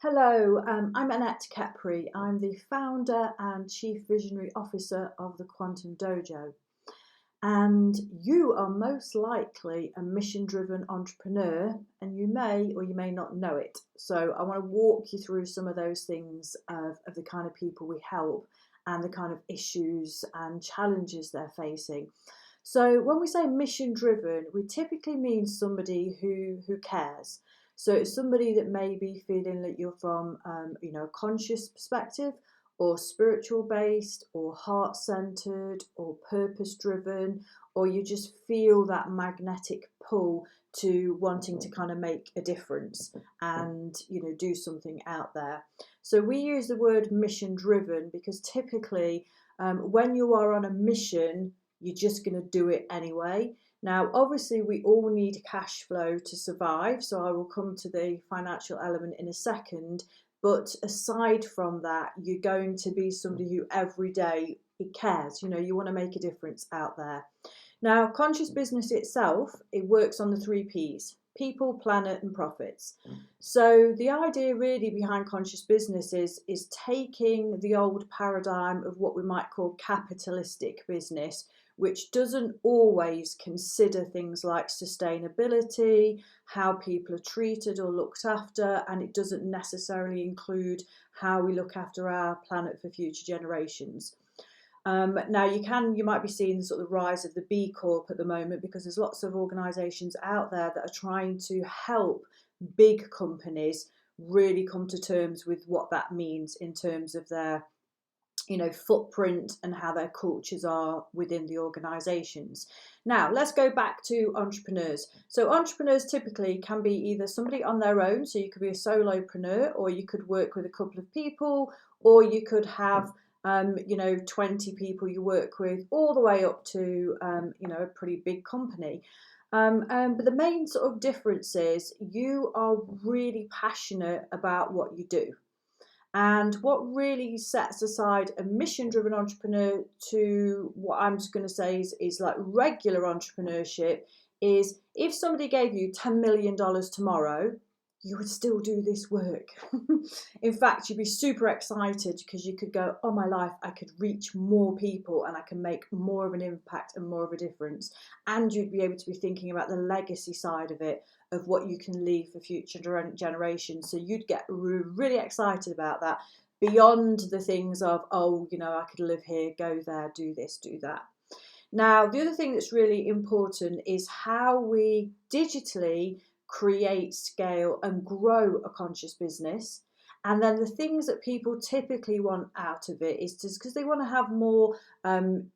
Hello, I'm Annette Kepri. I'm the founder and chief visionary officer of the Quantum Dojo. And you are most likely a mission driven entrepreneur, and you may or you may not know it. So, I want to walk you through some of those things of the kind of people we help and the kind of issues and challenges they're facing. So, when we say mission driven, we typically mean somebody who cares. So it's somebody that may be feeling that you're from, a conscious perspective, or spiritual based, or heart centered, or purpose driven, or you just feel that magnetic pull to wanting to kind of make a difference and do something out there. So we use the word mission driven because typically, when you are on a mission, you're just going to do it anyway. Now, obviously, we all need cash flow to survive, so I will come to the financial element in a second. But aside from that, you're going to be somebody who every day it cares. You want to make a difference out there. Now, conscious business itself, it works on the 3 Ps: people, planet, and profits. So the idea really behind conscious business is taking the old paradigm of what we might call capitalistic business, which doesn't always consider things like sustainability, how people are treated or looked after, and it doesn't necessarily include how we look after our planet for future generations. Now you might be seeing the sort of rise of the B Corp at the moment because there's lots of organisations out there that are trying to help big companies really come to terms with what that means in terms of their footprint and how their cultures are within the organizations. Now, let's go back to entrepreneurs. So entrepreneurs typically can be either somebody on their own, so you could be a solopreneur, or you could work with a couple of people, or you could have 20 people you work with, all the way up to a pretty big company. But the main sort of difference is you are really passionate about what you do. And what really sets aside a mission driven entrepreneur to what I'm just going to say is like regular entrepreneurship is if somebody gave you $10 million tomorrow, you would still do this work. In fact, you'd be super excited because you could go, oh, my life, I could reach more people and I can make more of an impact and more of a difference. And you'd be able to be thinking about the legacy side of it, of what you can leave for future generations. So you'd get really excited about that beyond the things of, I could live here, go there, do this, do that. Now, the other thing that's really important is how we digitally create, scale, and grow a conscious business. And then the things that people typically want out of it is just because they want to have more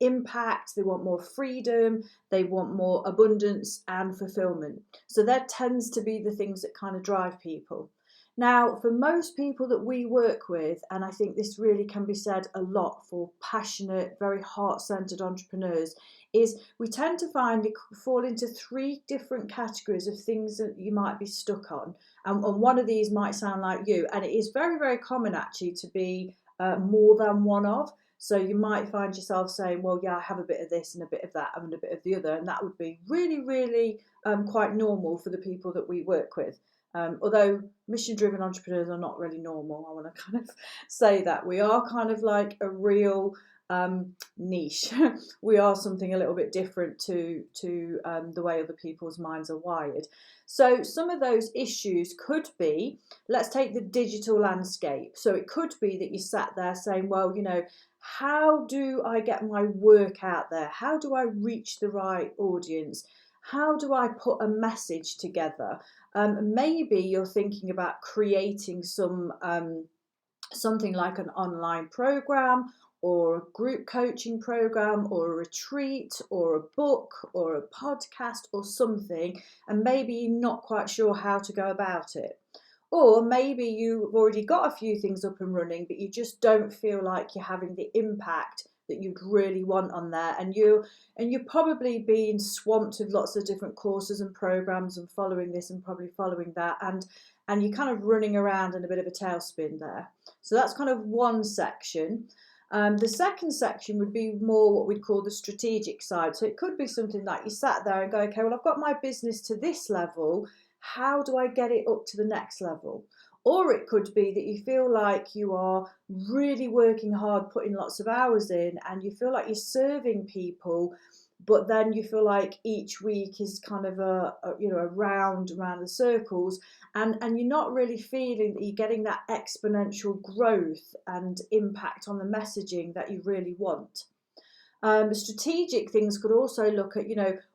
impact, they want more freedom, they want more abundance and fulfillment. So that tends to be the things that kind of drive people. Now, for most people that we work with, and I think this really can be said a lot for passionate, very heart-centered entrepreneurs, is we tend to find it fall into 3 different categories of things that you might be stuck on. And one of these might sound like you. And it is very, very common actually to be more than one of. So you might find yourself saying, well, yeah, I have a bit of this and a bit of that and a bit of the other. And that would be really, really quite normal for the people that we work with. Although mission-driven entrepreneurs are not really normal, I want to kind of say that. We are kind of like a real niche. We are something a little bit different to the way other people's minds are wired. So some of those issues could be, let's take the digital landscape. So it could be that you sat there saying, well, how do I get my work out there? How do I reach the right audience? How do I put a message together? Maybe you're thinking about creating something like an online program or a group coaching program or a retreat or a book or a podcast or something, and maybe you're not quite sure how to go about it. Or maybe you've already got a few things up and running, but you just don't feel like you're having the impact that you'd really want on there, and you're probably being swamped with lots of different courses and programs and following this and probably following that, and you're kind of running around in a bit of a tailspin there. So that's kind of one section. The second section would be more what we'd call the strategic side. So it could be something like you sat there and go, okay, well, I've got my business to this level. How do I get it up to the next level? Or it could be that you feel like you are really working hard, putting lots of hours in, and you feel like you're serving people, but then you feel like each week is kind of a round around the circles, and you're not really feeling that you're getting that exponential growth and impact on the messaging that you really want. Strategic things could also look at,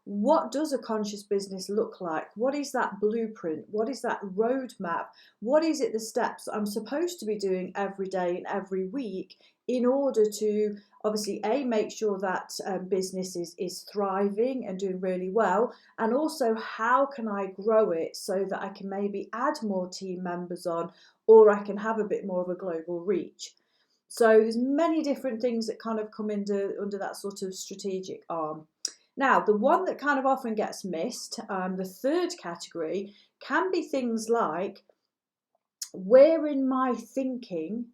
what does a conscious business look like? What is that blueprint? What is that roadmap? What is it, the steps I'm supposed to be doing every day and every week in order to obviously make sure that business is thriving and doing really well, and also how can I grow it so that I can maybe add more team members on, or I can have a bit more of a global reach. So there's many different things that kind of come under that sort of strategic arm. Now, the one that kind of often gets missed, the third category, can be things like, where in my thinking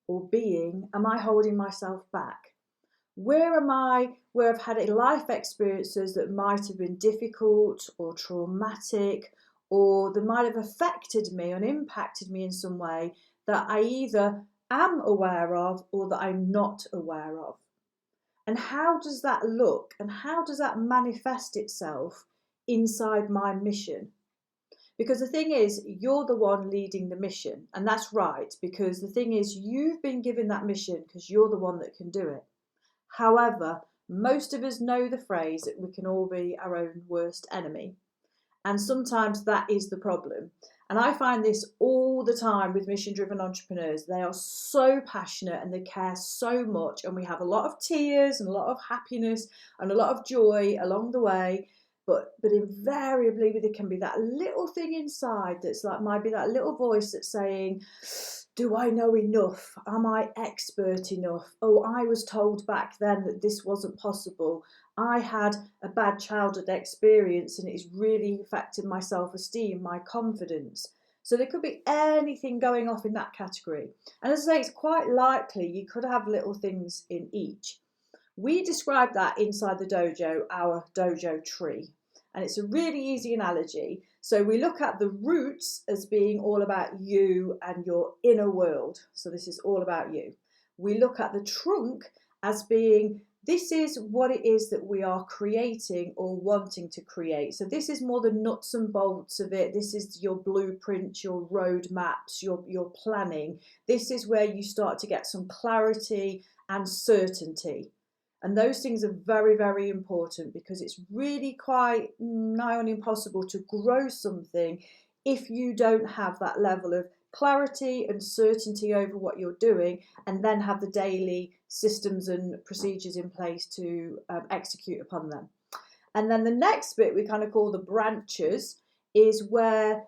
or being am I holding myself back? Where I've had life experiences that might have been difficult or traumatic, or that might have affected me and impacted me in some way that I either am aware of or that I'm not aware of. And how does that look, and how does that manifest itself inside my mission? Because the thing is, you're the one leading the mission, and that's right, because the thing is, you've been given that mission because you're the one that can do it. However, most of us know the phrase that we can all be our own worst enemy. And sometimes that is the problem. And I find this all the time with mission-driven entrepreneurs. They are so passionate and they care so much, and we have a lot of tears and a lot of happiness and a lot of joy along the way. But invariably there can be that little thing inside that's like, might be that little voice that's saying, do I know enough? Am I expert enough? Oh, I was told back then that this wasn't possible. I had a bad childhood experience and it's really affected my self-esteem, my confidence. So there could be anything going off in that category. And as I say, it's quite likely you could have little things in each. We describe that inside the dojo, our dojo tree. And it's a really easy analogy. So we look at the roots as being all about you and your inner world. So this is all about you. We look at the trunk as being, this is what it is that we are creating or wanting to create. So this is more the nuts and bolts of it. This is your blueprints, your roadmaps, your planning. This is where you start to get some clarity and certainty. And those things are very, very important, because it's really quite nigh on impossible to grow something if you don't have that level of clarity and certainty over what you're doing, and then have the daily systems and procedures in place to execute upon them. And then the next bit we kind of call the branches is where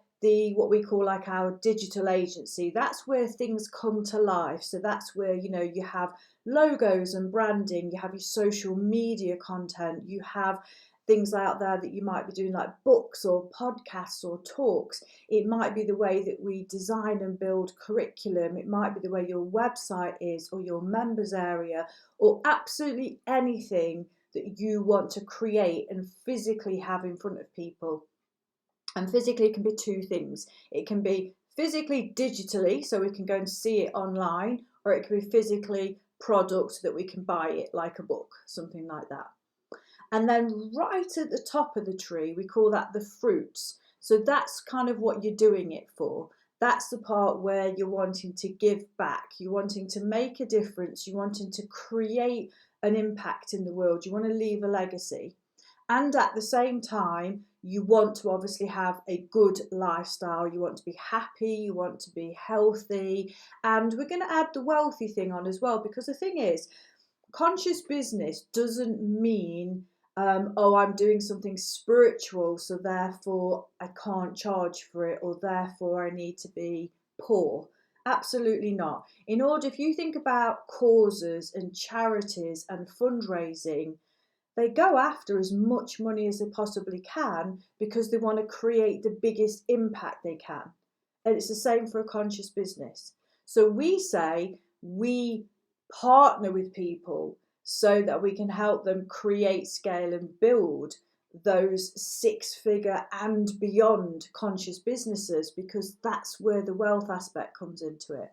what we call like our digital agency, that's where things come to life. So that's where, you have logos and branding, you have your social media content, you have things out there that you might be doing like books or podcasts or talks. It might be the way that we design and build curriculum. It might be the way your website is, or your members area, or absolutely anything that you want to create and physically have in front of people. And physically can be two things. It can be physically digitally, so we can go and see it online, or it can be physically product that we can buy it, like a book, something like that. And then right at the top of the tree, we call that the fruits. So that's kind of what you're doing it for. That's the part where you're wanting to give back. You're wanting to make a difference. You're wanting to create an impact in the world. You want to leave a legacy. And at the same time, you want to obviously have a good lifestyle. You want to be happy. You want to be healthy. And we're going to add the wealthy thing on as well, because the thing is, conscious business doesn't mean, I'm doing something spiritual, so therefore I can't charge for it, or therefore I need to be poor. Absolutely not. If you think about causes and charities and fundraising, they go after as much money as they possibly can because they want to create the biggest impact they can. And it's the same for a conscious business. So we say we partner with people so that we can help them create, scale and build those 6-figure and beyond conscious businesses, because that's where the wealth aspect comes into it,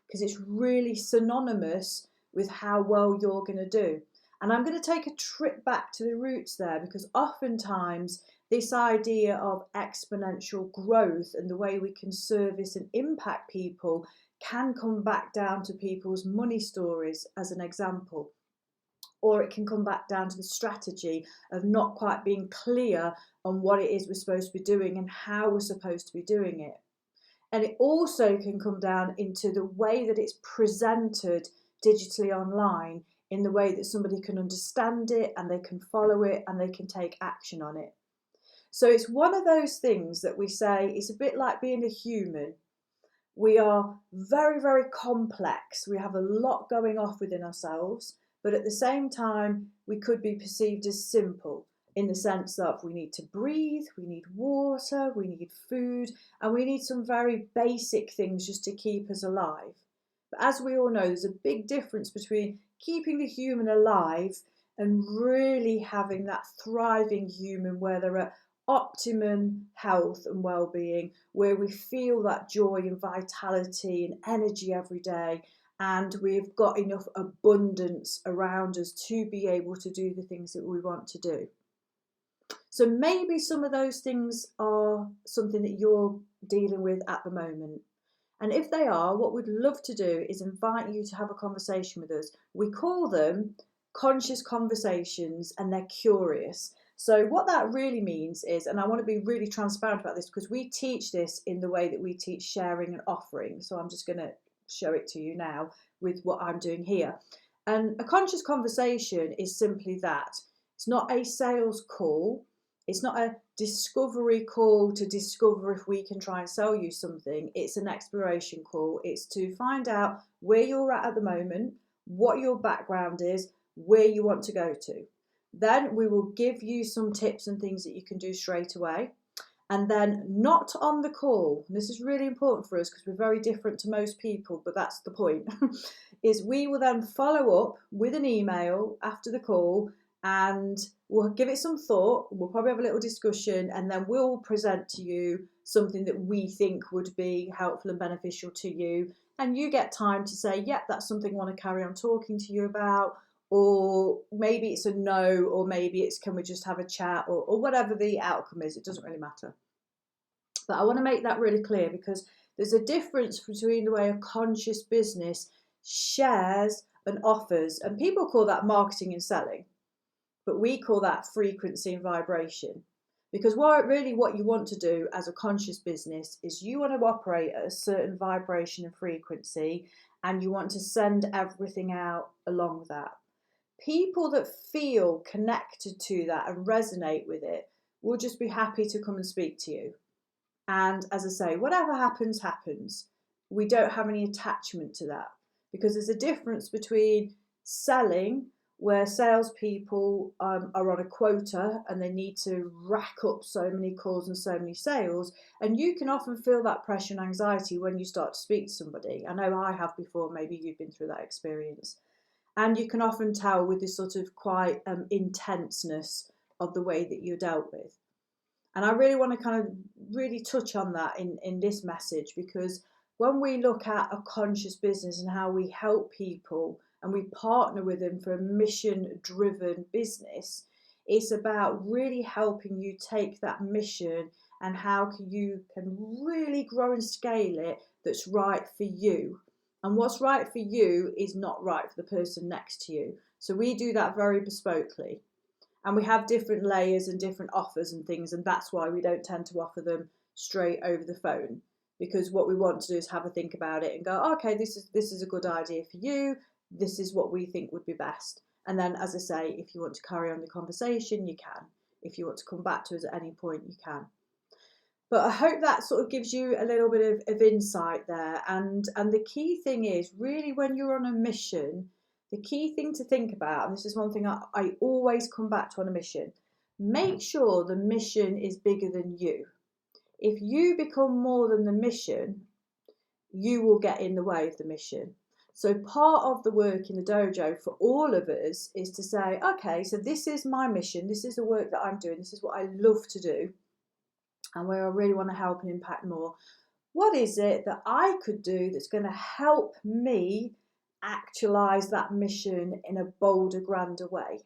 because it's really synonymous with how well you're going to do. And I'm going to take a trip back to the roots there, because oftentimes this idea of exponential growth and the way we can service and impact people can come back down to people's money stories as an example. Or it can come back down to the strategy of not quite being clear on what it is we're supposed to be doing and how we're supposed to be doing it. And it also can come down into the way that it's presented digitally online, in the way that somebody can understand it and they can follow it and they can take action on it. So it's one of those things that we say it's a bit like being a human. We are very, very complex. We have a lot going off within ourselves. But at the same time, we could be perceived as simple, in the sense that we need to breathe, we need water, we need food, and we need some very basic things just to keep us alive. But as we all know, there's a big difference between keeping the human alive and really having that thriving human where they're at optimum health and well-being, where we feel that joy and vitality and energy every day, and we've got enough abundance around us to be able to do the things that we want to do. So maybe some of those things are something that you're dealing with at the moment. And if they are, what we'd love to do is invite you to have a conversation with us. We call them conscious conversations, and they're curious. So what that really means is, and I want to be really transparent about this, because we teach this in the way that we teach sharing and offering. So I'm just going to show it to you now with what I'm doing here. And a conscious conversation is simply that. It's not a sales call. It's not a discovery call to discover if we can try and sell you something. It's an exploration call. It's to find out where you're at the moment, what your background is, where you want to go to. Then we will give you some tips and things that you can do straight away. And then not on the call, and this is really important for us because we're very different to most people, but that's the point, is we will then follow up with an email after the call, and we'll give it some thought. We'll probably have a little discussion, and then we'll present to you something that we think would be helpful and beneficial to you. And you get time to say, yep, that's something I want to carry on talking to you about, or maybe it's a no, or maybe it's can we just have a chat, or whatever the outcome is. It doesn't really matter. But I want to make that really clear, because there's a difference between the way a conscious business shares and offers, and people call that marketing and selling, but we call that frequency and vibration. Because what you want to do as a conscious business is you want to operate at a certain vibration and frequency, and you want to send everything out along that. People that feel connected to that and resonate with it will just be happy to come and speak to you. And as I say, whatever happens, happens. We don't have any attachment to that, because there's a difference between selling, where salespeople are on a quota and they need to rack up so many calls and so many sales. And you can often feel that pressure and anxiety when you start to speak to somebody. I know I have before, maybe you've been through that experience. And you can often tell with this sort of quite intenseness of the way that you're dealt with. And I really want to kind of really touch on that in this message, because when we look at a conscious business and how we help people and we partner with them for a mission-driven business, it's about really helping you take that mission and how you can really grow and scale it that's right for you. And what's right for you is not right for the person next to you. So we do that very bespokely. And we have different layers and different offers and things, and that's why we don't tend to offer them straight over the phone, because what we want to do is have a think about it and go, okay, this is a good idea for you. This is what we think would be best. And then, as I say, if you want to carry on the conversation, you can. If you want to come back to us at any point, you can. But I hope that sort of gives you a little bit of insight there. And the key thing is, really, when you're on a mission, the key thing to think about, and this is one thing I always come back to on a mission, make sure the mission is bigger than you. If you become more than the mission, you will get in the way of the mission. So part of the work in the dojo for all of us is to say, okay, so this is my mission, this is the work that I'm doing, this is what I love to do, and where I really want to help and impact more. What is it that I could do that's going to help me actualize that mission in a bolder, grander way?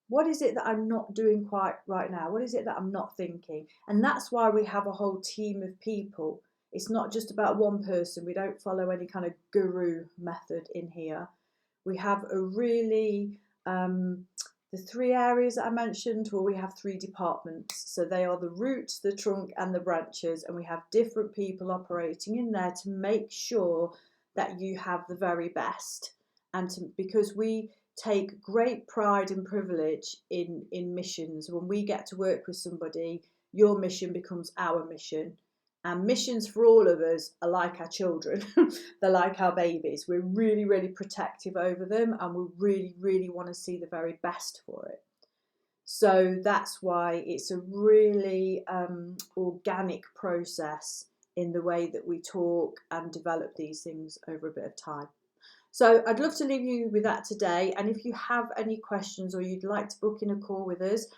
What is it that I'm not doing quite right now? What is it that I'm not thinking? And that's why we have a whole team of people. It's not just about one person. We don't follow any kind of guru method in here. We have a really, the three areas that I mentioned, well, we have three departments. So they are the roots, the trunk, and the branches. And we have different people operating in there to make sure that you have the very best. And because we take great pride and privilege in missions. When we get to work with somebody, your mission becomes our mission. And missions for all of us are like our children. They're like our babies. We're really, really protective over them, and we really, really want to see the very best for it. So that's why it's a really organic process in the way that we talk and develop these things over a bit of time. So I'd love to leave you with that today. And if you have any questions or you'd like to book in a call with us,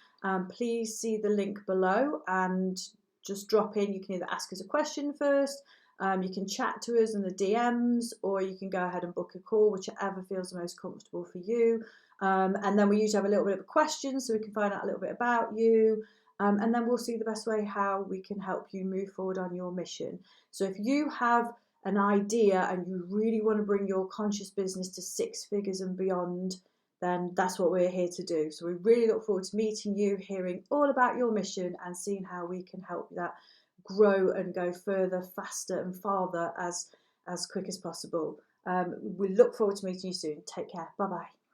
please see the link below and just drop in. You can either ask us a question first, you can chat to us in the DMs, or you can go ahead and book a call, whichever feels the most comfortable for you. And then we usually have a little bit of a question so we can find out a little bit about you. And then we'll see the best way how we can help you move forward on your mission. So if you have an idea and you really want to bring your conscious business to 6 figures and beyond, then that's what we're here to do. So we really look forward to meeting you, hearing all about your mission, and seeing how we can help that grow and go further, faster and farther as quick as possible. We look forward to meeting you soon. Take care. Bye bye.